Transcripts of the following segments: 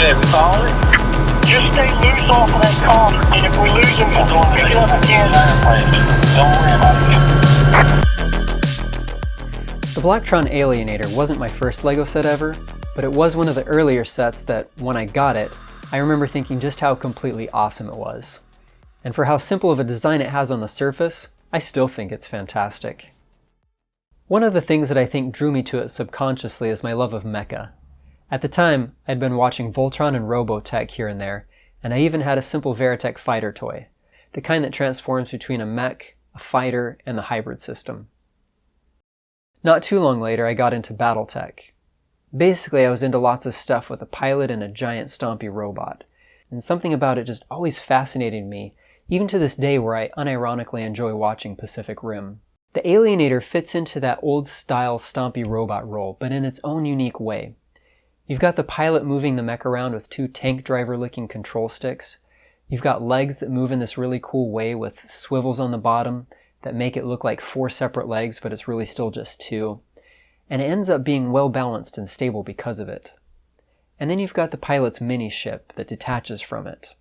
ship, follow it? Just stay loose off of that car, and if we lose him, we'll pick it up again. Don't worry about it. The Blacktron Alienator wasn't my first LEGO set ever, but it was one of the earlier sets that, when I got it, I remember thinking just how completely awesome it was. And for how simple of a design it has on the surface, I still think it's fantastic. One of the things that I think drew me to it subconsciously is my love of mecha. At the time, I'd been watching Voltron and Robotech here and there, and I even had a simple Veritech fighter toy, the kind that transforms between a mech, a fighter, and the hybrid system. Not too long later, I got into Battletech. Basically, I was into lots of stuff with a pilot and a giant stompy robot, and something about it just always fascinated me, even to this day where I unironically enjoy watching Pacific Rim. The Alienator fits into that old-style stompy robot role, but in its own unique way. You've got the pilot moving the mech around with two tank driver-looking control sticks. You've got legs that move in this really cool way with swivels on the bottom that make it look like 4 separate legs, but it's really still just 2. And it ends up being well balanced and stable because of it. And then you've got the pilot's mini-ship that detaches from it.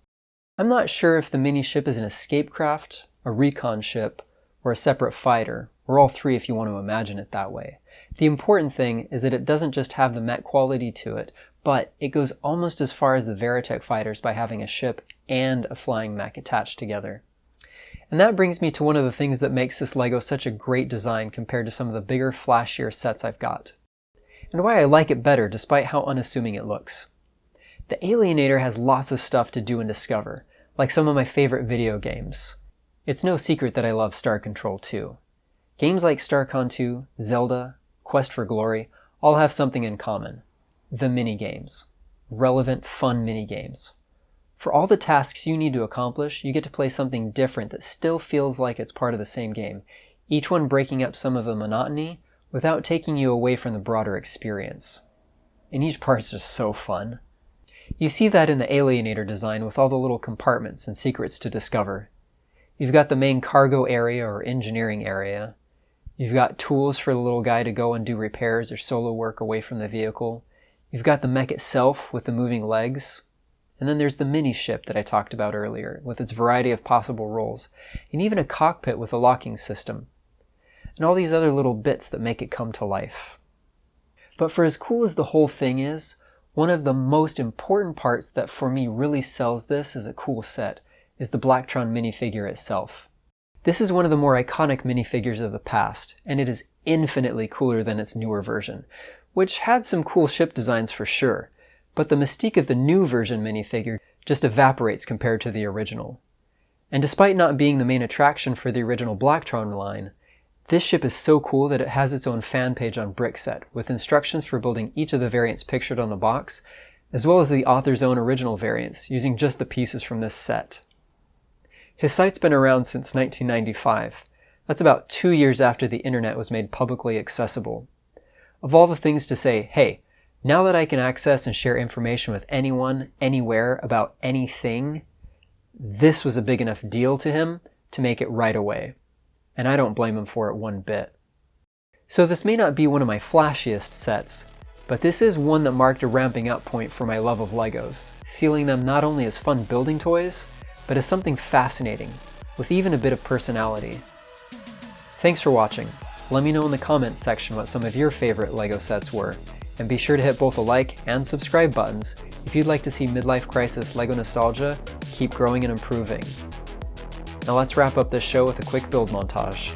I'm not sure if the mini-ship is an escape craft, a recon ship, or a separate fighter, or all three if you want to imagine it that way. The important thing is that it doesn't just have the mech quality to it, but it goes almost as far as the Veritech fighters by having a ship and a flying mech attached together. And that brings me to one of the things that makes this LEGO such a great design compared to some of the bigger, flashier sets I've got. And why I like it better despite how unassuming it looks. The Alienator has lots of stuff to do and discover, like some of my favorite video games. It's no secret that I love Star Control 2. Games like StarCon 2, Zelda, Quest for Glory all have something in common. The minigames. Relevant, fun minigames. For all the tasks you need to accomplish, you get to play something different that still feels like it's part of the same game, each one breaking up some of the monotony without taking you away from the broader experience. And each part's just so fun. You see that in the Alienator design with all the little compartments and secrets to discover. You've got the main cargo area or engineering area. You've got tools for the little guy to go and do repairs or solo work away from the vehicle. You've got the mech itself with the moving legs. And then there's the mini-ship that I talked about earlier, with its variety of possible roles, and even a cockpit with a locking system, and all these other little bits that make it come to life. But for as cool as the whole thing is, one of the most important parts that for me really sells this as a cool set is the Blacktron minifigure itself. This is one of the more iconic minifigures of the past, and it is infinitely cooler than its newer version, which had some cool ship designs for sure. But the mystique of the new version minifigure just evaporates compared to the original. And despite not being the main attraction for the original Blacktron line, this ship is so cool that it has its own fan page on Brickset, with instructions for building each of the variants pictured on the box, as well as the author's own original variants, using just the pieces from this set. His site's been around since 1995. That's about 2 years after the internet was made publicly accessible. Of all the things to say, hey, now that I can access and share information with anyone, anywhere, about anything, this was a big enough deal to him to make it right away. And I don't blame him for it one bit. So this may not be one of my flashiest sets, but this is one that marked a ramping up point for my love of Legos, sealing them not only as fun building toys, but as something fascinating, with even a bit of personality. Thanks for watching. Let me know in the comments section what some of your favorite LEGO sets were, and be sure to hit both the like and subscribe buttons if you'd like to see Midlife Crisis LEGO nostalgia keep growing and improving. Now let's wrap up this show with a quick build montage.